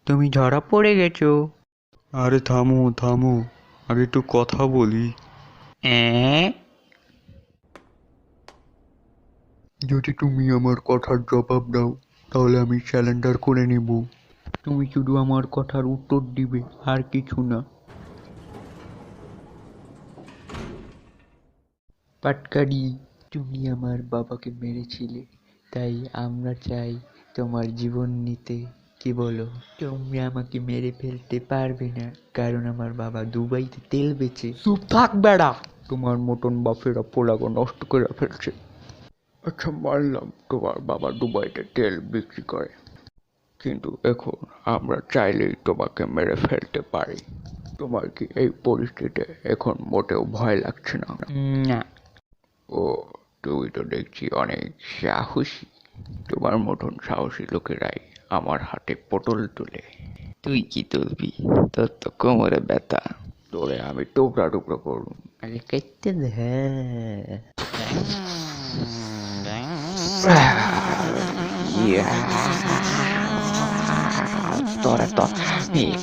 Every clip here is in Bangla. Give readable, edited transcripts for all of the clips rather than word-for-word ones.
তুমি ধরা পড়ে গেছো। আরে থামো থামো, আগে একটু কথা বলি। অ্যাঁ? যদি তুমি আমার কথার জবাব দাও তাহলে আমি স্যালেন্ডার করে নিব। তুমি শুধু আমার কথার উত্তর দিবে, আর কিছু না। পাটকারি, তুমি আমার বাবাকে মেরেছিলে, তাই আমরা চাই তোমার জীবন নিতে। কি বলো? তুমি আমাকে মেরে ফেলতে পারবে না, কারণ আমার বাবা দুবাইতে তেল বেচে। চুপ থাক বেড়া, তোমার মতন বাপেরা পোলাগো নষ্ট করে ফেলছে। আচ্ছা মানলাম তোমার বাবা দুবাইতে তেল বিক্রি করে, কিন্তু এখন আমরা চাইলেই তোমাকে মেরে ফেলতে পারি। তোমার কি এই পরিস্থিতিতে এখন মোটেও ভয় লাগছে না? না। ও, তুমি তো দেখছি অনেক সাহসী। তোমার মতন সাহসী লোকেরাই আমার হাতে পটল তোলে। তুই কি তুলবি? তোর তো কোমরে ব্যথা। তোরে আমি টুকরা টুকরো করব। আরে কেটে দে। তোরা তো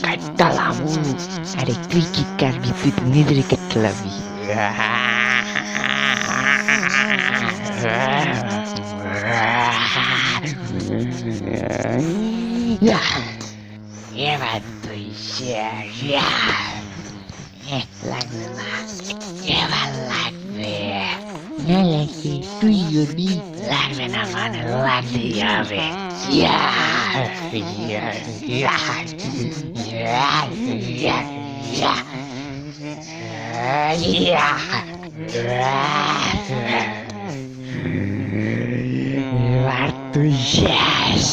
কাটলাম। আরে তুই কি কাটবি? তুই তো নিজের কাটলাবি। এবার তুই লাগবে না, এবার লাগবে। লাগবে, তুই যদি লাগবে না মানে লাগতেই হবে। এবার তুই শেষ।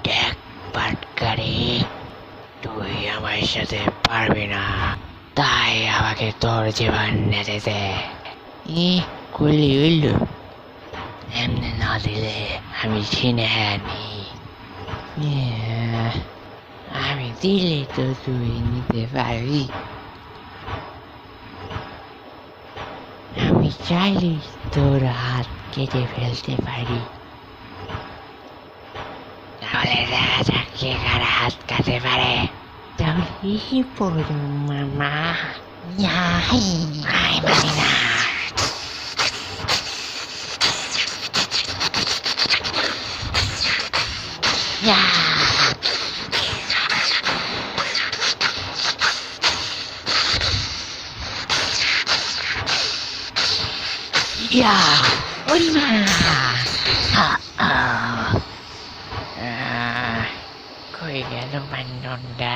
দেখ পাটকারি, তুই আমার সাথে পারবি না, তাই আমাকে তোর জীবন নিতে দে। করলি হইল, এমনি না দিলে আমি চিনে আনি। আমি দিলে তো তুই নিতে পারবি। আমি চাইলে তোর হাত কেটে ফেলতে পারি। তাহলে দেখা যাক কে কার হাত কাটতে পারে। তাহলে এই পড়ো মামা। মানি না। ওই মা। কই গেল বান্দরটা?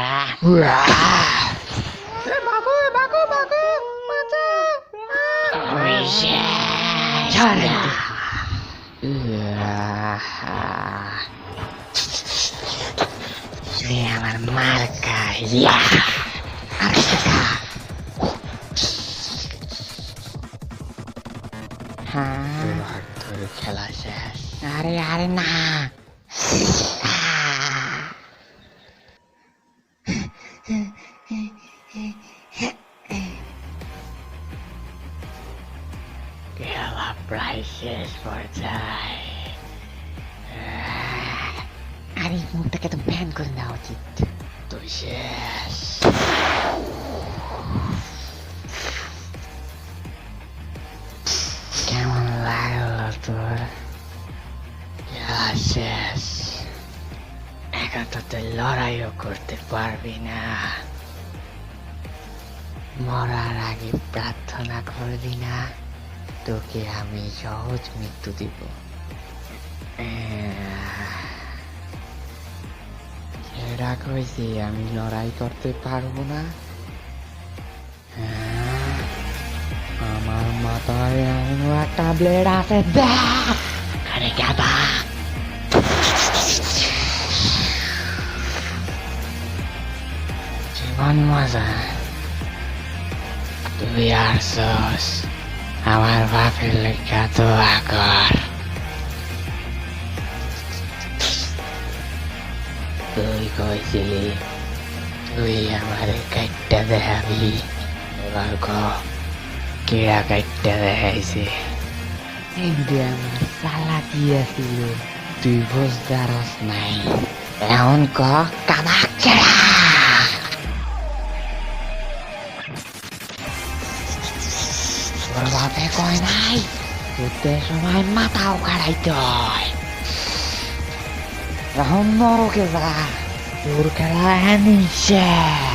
আমার মার্কা। এবার তোর খেলা শেষ। আরে আরে না। খেলা প্রায় শেষ পর্যায়ে। আরে মুখটাকে তো ব্যান করে দেওয়া উচিত। তুই শেষ। কেমন লাগলো তোর? খেলা শেষ। এখন তো তুই লড়াইও করতে পারবি না, মরার আগে প্রার্থনা করবি না তোকে আমি সহজ মৃত্যু দিব। এরা কইছি আমি লড়াই করতে পারবো না। আমার মাথায় এমন একটা ব্লেড আছে, দেখ। আরে গাদা, জীবন মজা। তুই আসছস, আমার বাপের লেখা দোয়া কর। তুই কইছিলি তুই আমারে কাটটা দেখাবি, এবার ক কেড়া কাটটা দেখাইছে? এগুলি আমার চালাকি আছিল, তুই বুঝদারস নাই। এখন ক কাবাক কেড়া? তোর বাপে কয় নাই যুদ্ধের সময় মাথাও কাটাইতে হয়। এখন নরকে যা, তোর খেলা এমনি শেষ।